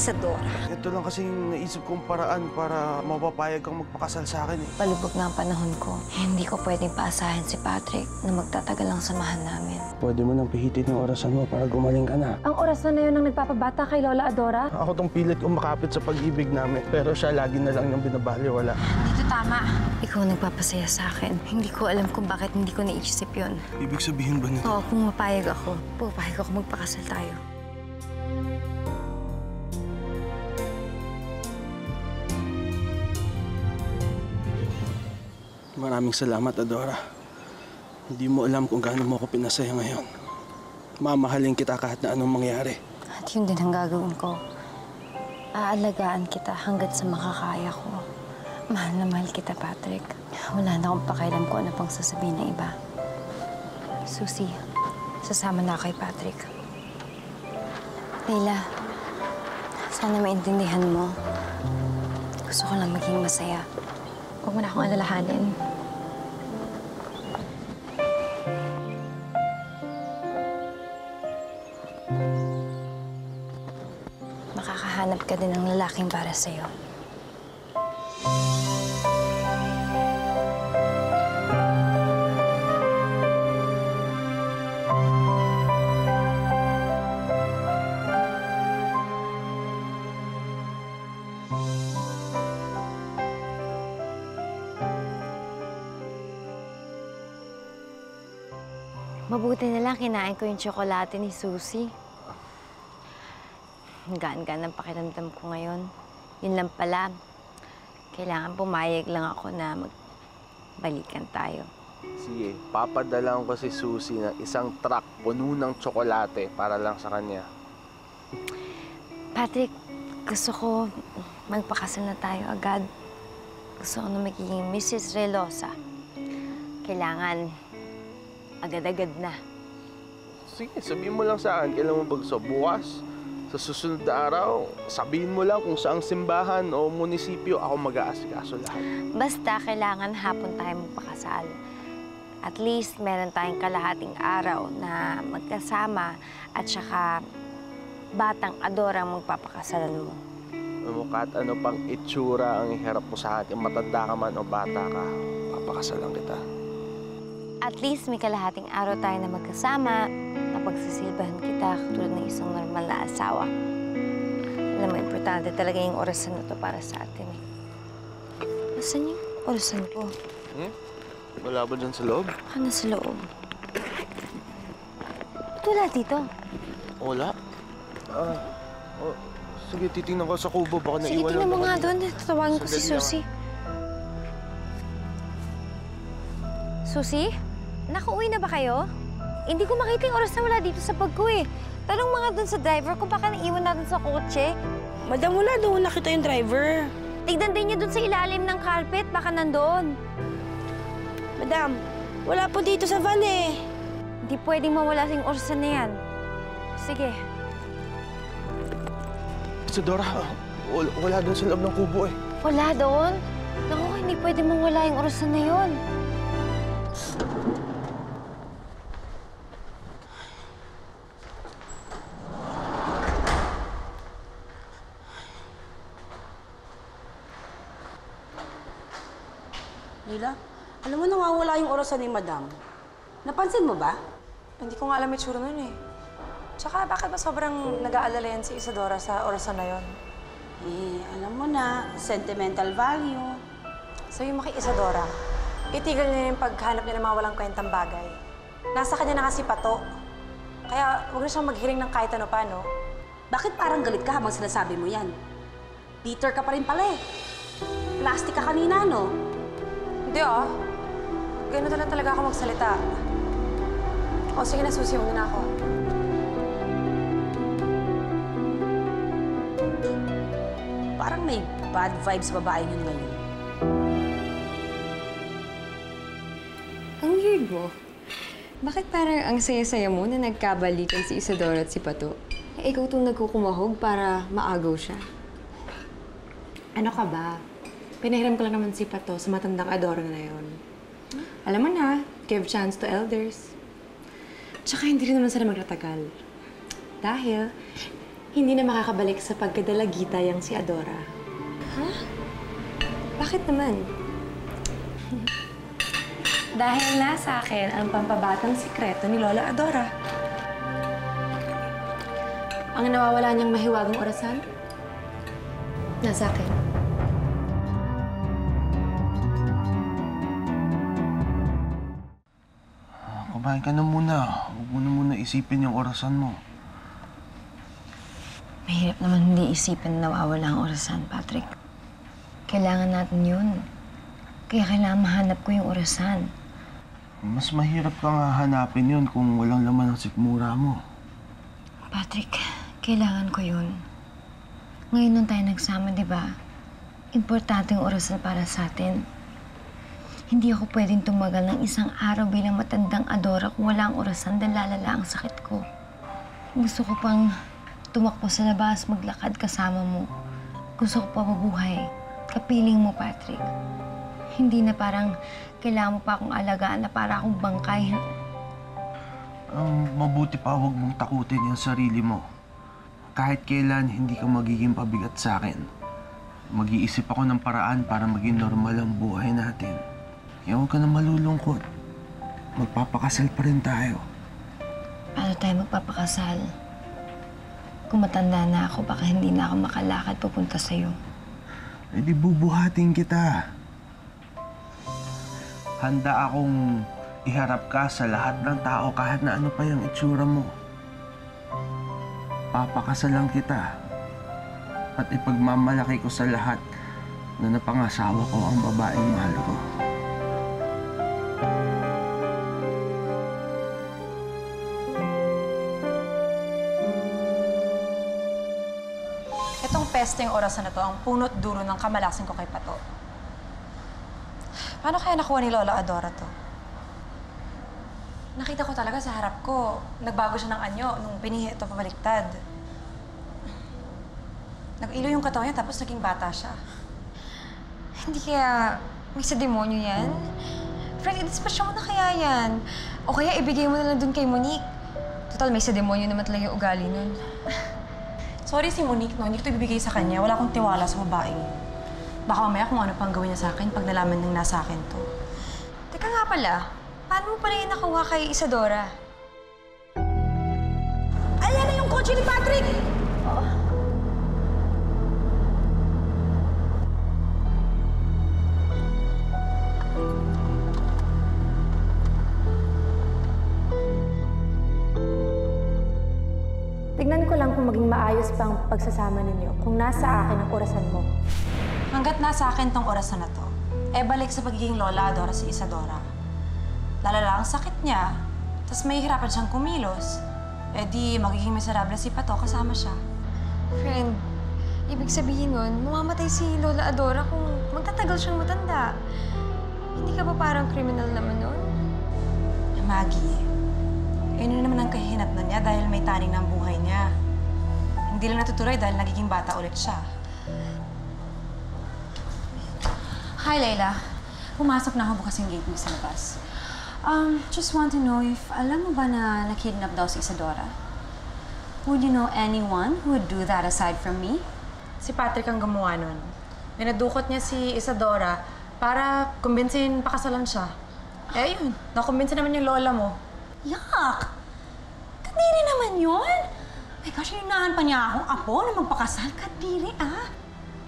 Isadora. Ito lang kasi yung naisip kong paraan para mapapayag kang magpakasal sa akin eh. Palubog na ang panahon ko. Hindi ko pwedeng paasahin si Patrick na magtatagal ang samahan namin. Pwede mo nang pihitin ng orasan mo para gumaling ka na. Ang orasan na yun ang nagpapabata kay Lola Adora? Ako tong pilit umakapit sa pag-ibig namin, pero siya lagi na lang niyang binabaliwala. Dito tama. Ikaw ang nagpapasaya sa akin. Hindi ko alam kung bakit hindi ko naisip yun. Ibig sabihin ba nito? Oo, kung mapayag ako, pupayag ako magpakasal tayo. Maraming salamat, Adora. Hindi mo alam kung gaano mo ako pinasaya ngayon. Mamahalin kita kahit na anong mangyari. At yun din ang gagawin ko. Aalagaan kita hanggat sa makakaya ko. Mahal na mahal kita, Patrick. Wala na akong pakialam kung ano pang sasabihin ng iba. Susie, sasama na kay Patrick. Leila, sana maintindihan mo. Gusto ko lang maging masaya. Huwag mo na akong alalahanin. Makakahanap ka din ng lalaking para sa'yo. Mabuti na lang kinain ko yung tsokolate ni Susie. Ang gaan-gaan ang pakiramdam ko ngayon. Yun lang pala, kailangan pumayag lang ako na magbalikan tayo. Sige, papadalang ko si Susie ng isang truck puno ng tsokolate para lang sa kanya. Patrick, gusto ko magpakasal na tayo agad. Gusto ko na magiging Mrs. Relosa. Kailangan agad-agad na. Sige, sabihin mo lang sa akin, kailan mo ba gusto? Bukas? Sa susunod na araw, sabihin mo lang kung saang simbahan o munisipyo ako mag-aasikaso lahat. Basta kailangan hapon tayo magpakasal. At least meron tayong kalahating araw na magkasama at saka batang Adora ang magpapakasalan mo. Kahit ano pang itsura ang iharap mo sa akin, matanda ka man o bata ka, papakasalan kita. At least may kalahating araw tayo na magkasama, napagsisilbahan kita katulad ng isang normal na asawa. Alam mo, importante talaga yung orasan na to para sa atin eh. Nasaan yung orasan ko? Wala ba dyan sa loob? Baka nasa loob. Ba't wala dito? Wala. Sige, titingnan ko sa kubo. Baka Sige, naiwan tingnan mo lang nga dito. doon. Tatawagin ko si Sandali lang. Susie. Susie? Nakauwi na ba kayo? Hindi ko makita yung oras na wala dito sa bag ko eh. Tanong mga doon sa driver kung baka naiwan natin sa kotse. Madam, wala doon nakita yung driver. Tignan din niya doon sa ilalim ng carpet. Baka nandoon. Madam, wala po dito sa van eh. Hindi pwedeng mawala yung orsan na yan. Sige. Isadora, wala doon sa loob ng kubo eh. Wala doon? Naku, hindi pwedeng mawala yung orsan na yun. Lila, alam mo nawawala yung orasan ni Madam. Napansin mo ba? Hindi ko nga alam yung tsura nun eh. Tsaka bakit ba sobrang nag-aalala yan si Isadora sa orasan na yon? Eh, alam mo na, sentimental value. So yung kay Isadora, itigil niya yung paghanap niya ng mga walang kwentang bagay. Nasa kanya na kasi pato. Kaya huwag na siyang maghiling ng kahit ano pa, no? Bakit parang galit ka habang sinasabi mo yan? Peter ka pa rin pala eh. Plastic ka kanina, no? Hindi ah. Ganun na lang talaga ako magsalita. O sige na, Susie, muna na ako. Parang may bad vibes sa babae yun ngayon. Ang weird mo. Bakit parang ang saya-saya mo na nagkabalikan si Isadora at si Pato? Eh, ikaw itong nagkukumahog para maagaw siya. Ano ka ba? Pinahiram ko lang naman si Pato sa matandang Adora na yun. Alam mo na, give chance to elders. Tsaka hindi rin naman sila magtatagal. Dahil hindi na makakabalik sa pagkadalagita yang si Adora. Bakit naman? Dahil nasa akin ang pampabatang sikreto ni Lola Adora. Ang nawawala niyang mahiwagang orasan, nasa akin. Kumain ka na muna. Huwag mo na muna isipin yung orasan mo. Mahirap naman hindi isipin na nawawala ang orasan, Patrick. Kailangan natin yun. Kaya kailangan mahanap ko yung orasan. Mas mahirap ka nga hanapin yun kung walang laman ang sikmura mo. Patrick, kailangan ko yun. Ngayon nung tayo nagsama, di ba? Importante yung orasan para sa atin. Hindi ako pwedeng tumagal ng isang araw bilang matandang Adora kung wala ang orasan dahil lalala ang sakit ko. Gusto ko pang tumakbo sa labas, maglakad kasama mo. Gusto ko pa mabuhay. Kapiling mo, Patrick. Hindi na parang kailangan mo pa akong alagaan na para akong bangkay. Ang mabuti pa, huwag mong takutin yung sarili mo. Kahit kailan, hindi ka magiging pabigat sa akin. Mag-iisip ako ng paraan para maging normal ang buhay natin. Kaya huwag ka na malulungkot. Magpapakasal pa rin tayo. Paano tayo magpapakasal? Kung matanda na ako, baka hindi na ako makalakad pupunta sa'yo. Eh di bubuhatin kita. Handa akong iharap ka sa lahat ng tao kahit na ano pa yung itsura mo. Papakasalan kita. At ipagmamalaki ko sa lahat na napangasawa ko ang babaeng mahal ko. Itong pesteng orasan na to ang punot dulo ng kamalasan ko kay Pato. Paano kaya nakuha ni Lola Adora to? Nakita ko talaga sa harap ko, nagbago siya ng anyo nung pinihi ito pabaliktad. Nag-ilo yung katawan niya tapos naging bata siya. Hindi kaya may sa demonyo yan? Fred, idispasyong mo na kaya yan. O kaya ibigay mo na lang dun kay Monique. Total, may sa demonyo naman talaga yung ugali nun. Sorry si Monique, no? Hindi ko ito ibibigay sa kanya. Wala akong tiwala sa babaeng. Baka mamaya kung ano pang gawin niya sa akin pag nalaman nang nasa akin to. Teka nga pala, paano mo pala yung nakuha kay Isadora? Ayan na yung kotse ni Patrick! Tignan ko lang kung maging maayos pa ang pagsasama ninyo kung nasa akin ang orasan mo. Hanggat nasa akin tong orasan na to, balik sa pagiging Lola Adora si Isadora. Lalala ang sakit niya, tapos may hirapan siyang kumilos. Di magiging miserable si Pato kasama siya. Friend, ibig sabihin nun, mamamatay si Lola Adora kung magtatagal siyang matanda. Hindi ka ba parang criminal naman nun? Maggie, yun naman ang kahihinatnan niya dahil may taning ng buhay niya. Hindi lang natutuloy dahil nagiging bata ulit siya. Hi, Layla. Pumasok na ako bukas yung gate mo sa labas. Just want to know if alam mo ba na nakidnap daw si Isadora? Would you know anyone who would do that aside from me? Si Patrick ang gumawa nun. Pinadukot niya si Isadora para kumbinsin pakasalan siya. Yun. Nakumbinsin naman yung lola mo. Yuck! Kadiri naman yun! My gosh, inunahan pa niya akong apo na magpakasal. Kadiri, ah!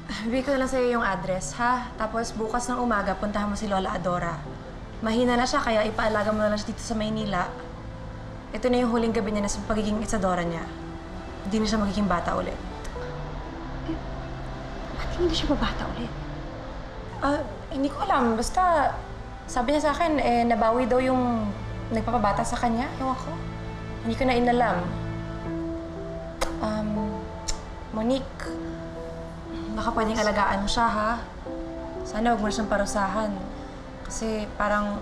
Bigay ko na lang sa'yo yung address, ha? Tapos bukas ng umaga, puntahan mo si Lola Adora. Mahina na siya, kaya ipaalaga mo na lang siya dito sa Maynila. Ito na yung huling gabi niya na sa pagiging Isadora niya. Hindi na siya magiging bata ulit. Ba't hindi siya babata ulit? Hindi ko alam. Basta, sabi niya sa akin, nabawi daw yung nagpapabata sa kanya. Ewan ko. Hindi ko na inalam. Monique, baka pwedeng alagaan mo siya, ha? Sana huwag mo na siyang parusahan. Kasi parang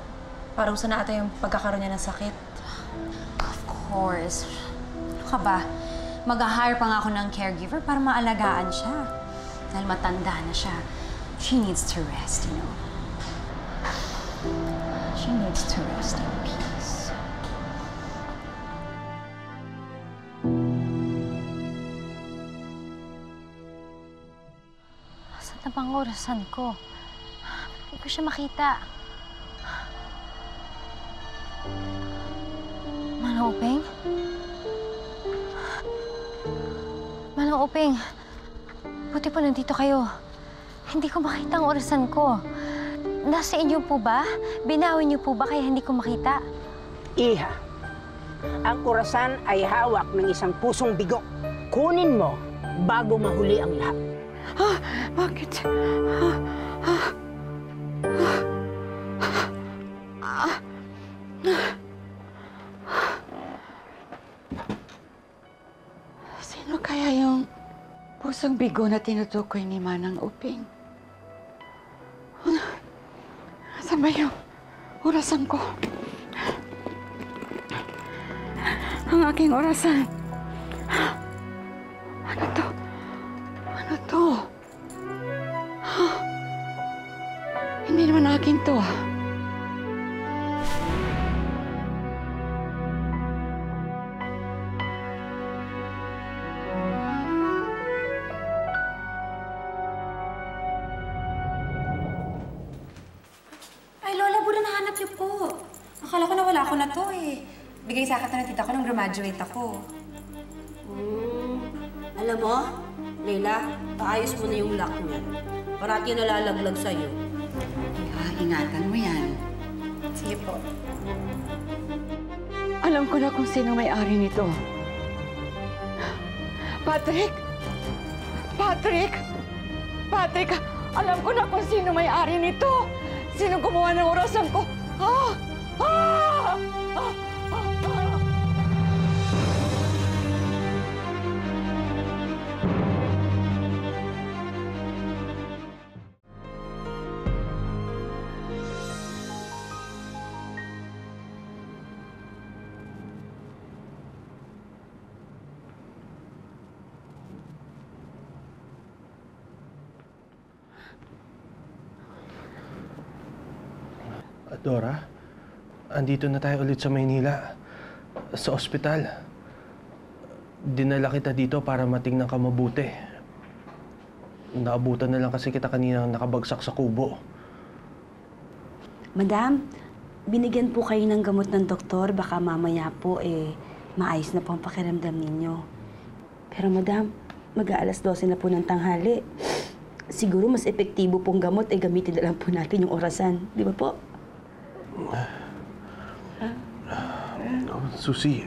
parusa na ata yung pagkakaroon niya ng sakit. Of course. Ano ka ba? Mag-hire pa nga ako ng caregiver para maalagaan siya. Dahil matanda na siya. She needs to rest, you know. She needs to rest in peace. na bang orasan ko? Hindi ko siya makita. Manang Uping? Manang Uping, buti po nandito kayo. Hindi ko makita ang orasan ko. Nasa inyo po ba? Binawi niyo po ba kaya hindi ko makita? Iha, ang orasan ay hawak ng isang pusong bigo. Kunin mo bago mahuli ang lahat. Bakit? Sino kaya yung pusong bigo na tinutukoy ni Manang Uping? Saan ba yung orasan ko? Ang aking orasan. Ano to? Ano to? Hindi naman akin to. Ay, Lola, buda nahanap niyo po. Akala ko nawala ko na to eh. Bigay sa akin to ng tita ko nung graduate ako. Alam mo, Leila, paayos mo na yung lock niyan. Parati nalalaglag sa'yo. Ingatan mo yan. Sige po. Alam ko na kung sino may-ari nito. Patrick! Patrick! Patrick! Alam ko na kung sino may-ari nito! Sino gumawa ng orasan ko? Ah! Ah! Ah! Dora, andito na tayo ulit sa Maynila. Sa ospital. Dinala kita dito para matingnan ka mabuti. Naabutan na lang kasi kita kanina nakabagsak sa kubo. Madam, binigyan po kayo ng gamot ng doktor. Baka mamaya po, maayos na po ang pakiramdam ninyo. Pero madam, mag-aalas 12 na po ng tanghali. Siguro mas epektibo pong gamot, gamitin na lang po natin yung orasan. Di ba po? Susi,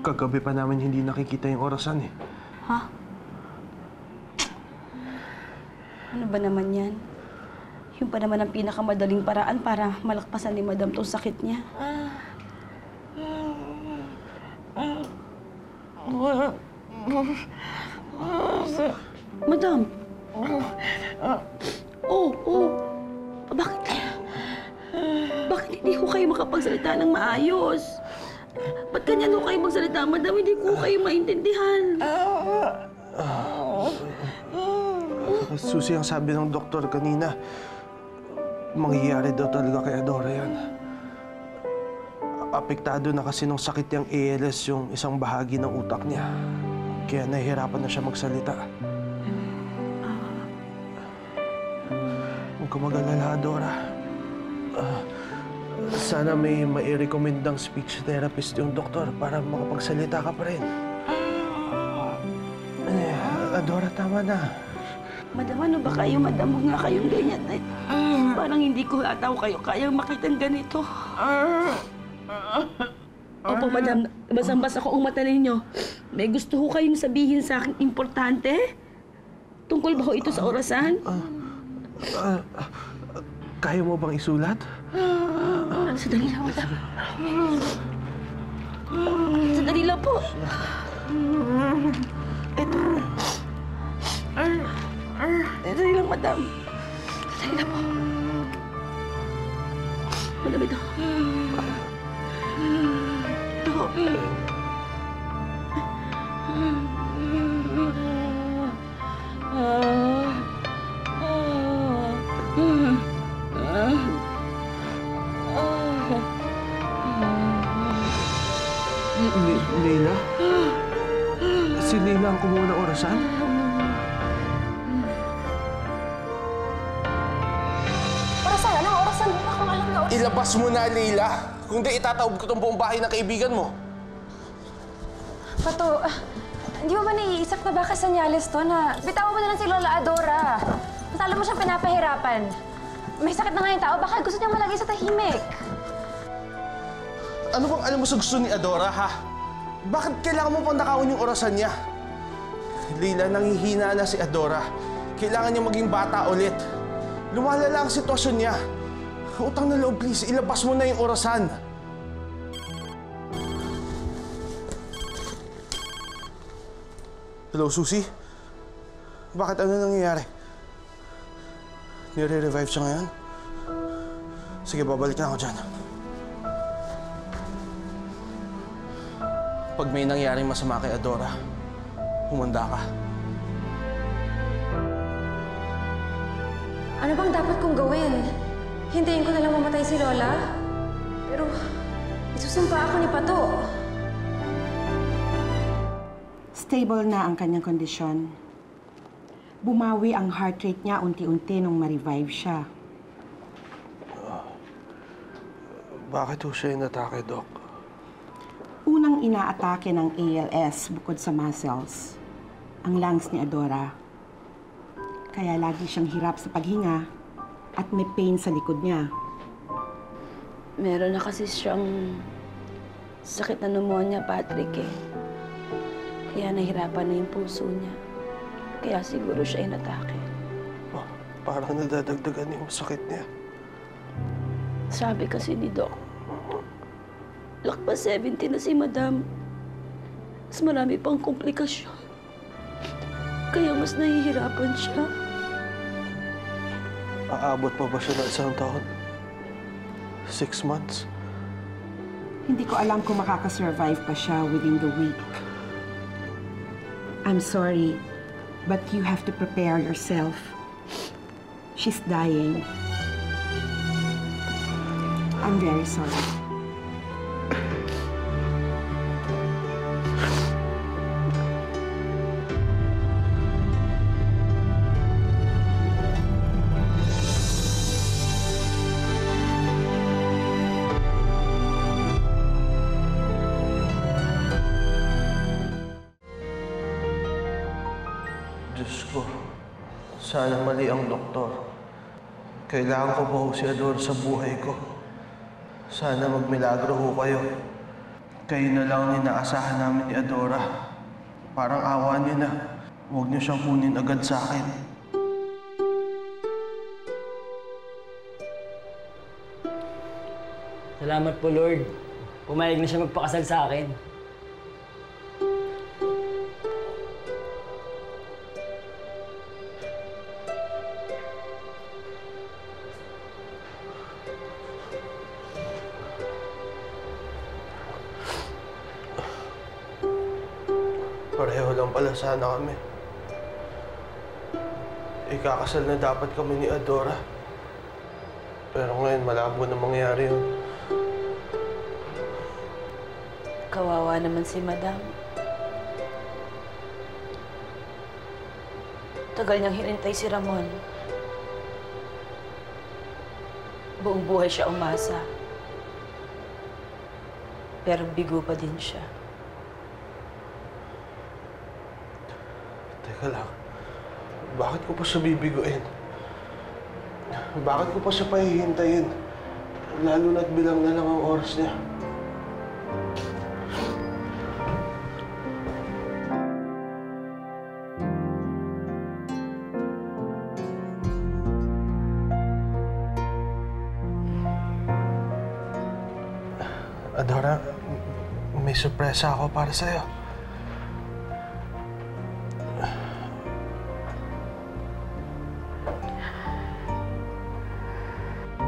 kagabi pa namin hindi nakikita yung orasan eh. Ha? Ano ba naman yan? Yung pa naman ang pinakamadaling paraan para malakpasan ni Madam tong sakit niya. Madam! Bakit hindi ko kayo makapagsalita ng maayos? Ba't ganyan ko kayo magsalita, Madam? Hindi ko kayo maintindihan. Susi, ang sabi ng doktor kanina, mangyayari daw talaga kay Adora yan. Apektado na kasi nung sakit niyang ALS yung isang bahagi ng utak niya. Kaya nahihirapan na siya magsalita. Huwag ka mag-alala, Adora. Sana may mai-recommendang speech therapist yung doktor para makapagsalita ka pa rin. Adora, tama na. Madam, ano ba kayo? Madam, huwag nga kayong ganyan. Parang hindi ko ataw kayo kayang makitang ganito. Opo, Madam. Basang-basa ko ang mata ninyo. May gusto ko kayong sabihin sa akin importante? Tungkol ba ho ito sa orasan? Kaya mo bang isulat? Sandali lang, Madam. Sandali lang po. Ito. Sandali lang, Madam. Sandali lang po. Madam, ito. Ito. Leila? Si Leila ang kumuha ng orasan? Ilabas mo na, Leila. Kung di, itataob ko tong buong bahay ng kaibigan mo. Pato, hindi mo ba naiisip na baka senyales to na bitawan mo na lang si Lola Adora? Matalo mo siyang pinapahirapan. May sakit na nga yung tao, baka gusto niyang malagay sa tahimik. Ano bang alam mo sa gusto ni Adora, ha? Bakit kailangan mo pang nakawin yung orasan niya? Leila, nanghihina na si Adora. Kailangan niya maging bata ulit. Lumalala ang sitwasyon niya. Utang na loob, please. Ilabas mo na yung orasan. Hello, Susie? Bakit ano nangyayari? Nire-revive siya ngayon? Sige, babalik na ako dyan. Pag may nangyaring masama kay Adora, humanda ka. Ano bang dapat kong gawin? Hintayin ko na lang mamatay si Lola? Pero isusumpa ako ni Pato. Stable na ang kanyang kondisyon. Bumawi ang heart rate niya unti-unti nung ma-revive siya. Bakit ho siya inatake, Doc? Unang inaatake ng ALS bukod sa muscles, ang lungs ni Adora. Kaya lagi siyang hirap sa paghinga at may pain sa likod niya. Meron na kasi siyang sakit na pneumonia, Patrick, eh. Kaya nahirapan na yung puso niya. Kaya siguro siya inatake. Oh, parang nadadagdagan yung sakit niya. Sabi kasi ni Doc, lakpas 70 na si Madam. Mas marami pang komplikasyon. Kaya mas nahihirapan siya. Aabot pa ba siya ng isang taon? 6 months? Hindi ko alam kung makakasurvive pa siya within the week. I'm sorry, but you have to prepare yourself. She's dying. I'm very sorry. Diyos ko, sana mali ang doktor. Kailangan ko pa ho si Adora sa buhay ko. Sana magmilagro ho kayo. Kayo na lang ang inaasahan namin ni Adora. Parang awa niyo na. Huwag niyo siyang kunin agad sa akin. Salamat po, Lord. Pumayag na siya magpakasal sa akin. Pareho lang pala sana kami. Ikakasal na dapat kami ni Adora. Pero ngayon, malabo na mangyari yun. Kawawa naman si Madam. Tagal niyang hinintay si Ramon. Buong buhay siya umasa. Pero bigo pa din siya. Teka lang. Bakit ko pa siya bibiguin? Bakit ko pa siya pahihintayin? Lalo na't bilang na lang ang oras niya. Adora, may sorpresa ako para sa'yo.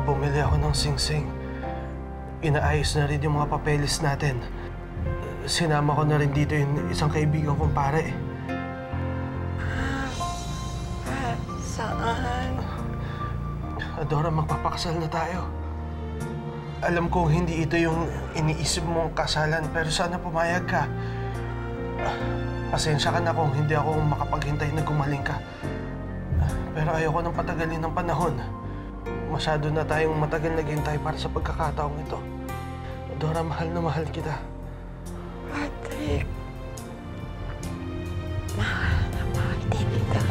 Bumili ako ng singsing. Inaayos na rin yung mga papeles natin. Sinama ko na rin dito yung isang kaibigan kong pare. Saan? Adora, magpapakasal na tayo. Alam kong hindi ito yung iniisip mong kasalan, pero sana pumayag ka. Pasensya ka na kung hindi ako makapaghintay na gumaling ka. Pero ayoko nang patagalin ng panahon. Masyado na tayong matagal naghintay para sa pagkakataong ito. Adora, mahal na mahal kita. Patrick. Mahal na mahal din kita.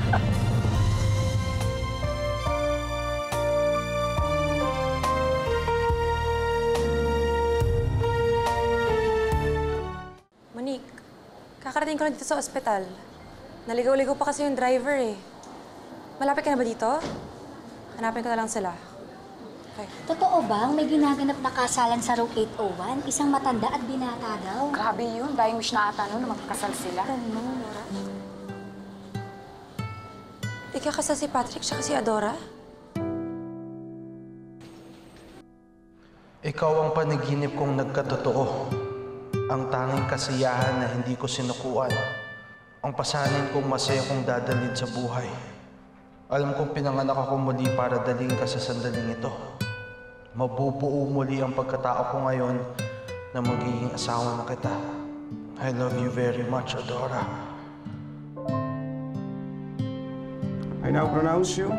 Monique, kakarating ko lang dito sa ospital. Naligaw-ligaw pa kasi yung driver eh. Malapit ka na ba dito? Hanapin ko na lang sila. Okay. Totoo bang may ginaganap na kasalan sa room 801? Isang matanda at binata daw. Grabe yun. Dying wish na ata nun na magkakasal sila. Ikakasal si Patrick siya si Adora? Ikaw ang panaginip kong nagkatotoo. Ang tanging kasiyahan na hindi ko sinukuan. Ang pasanin kong masaya kong dadalhin sa buhay. Alam kong pinanganak ako muli para dalhin ka sa sandaling ito. Mabubuo muli ang pagkatao ko ngayon na magiging asawa na kita. I love you very much, Adora. I now pronounce you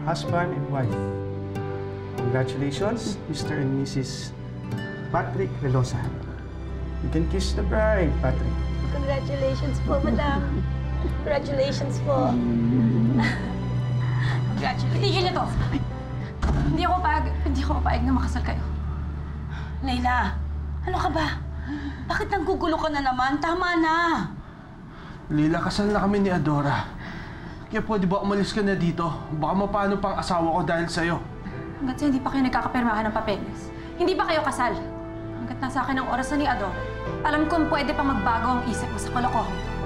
husband and wife. Congratulations, Mr. and Mrs. Patrick Velosa. You can kiss the bride, Patrick. Congratulations po, madam. Congratulations po. Congratulations. Tigil niyo to! Hindi ako paig na makasal kayo. Layla, ano ka ba? Bakit nanggugulo ka na naman? Tama na! Lila, kasal na kami ni Adora. Kaya pwede ba umalis ka na dito? Baka mapano pang asawa ko dahil sa'yo. Hanggat sa hindi pa kayo nagkakapirmahan ng papeles. Hindi pa kayo kasal. Hanggat nasa akin ang oras na ni Adora. Alam kong pwede pa magbago ang isip mo sa kalokohan.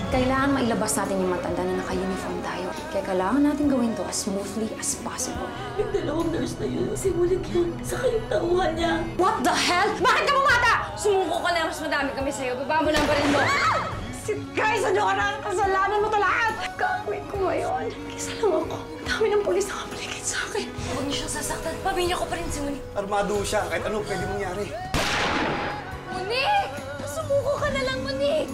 Kailangan mailabas natin yung matanda na naka-uniform tayo. Kaya kailangan natin gawin to as smoothly as possible. Yung dalawang nurse na yun, simulik yun, saka yung tauhan niya. What the hell? Bakit ka bumata? Sumuko ka na, mas madami kami sa'yo. Baba mo lang pa rin mo. Guys, ano ka na? Kasalanan mo to lahat! Gagawin ko ngayon. Kisa lang ako. Dami ng pulis na kapaligid sa akin. Huwag niyo siyang sasaktan. Pamilya ko pa rin si Monique. Armado siya. Kahit anong pwede mangyari. Monique! Sumuko ka na lang, Monique!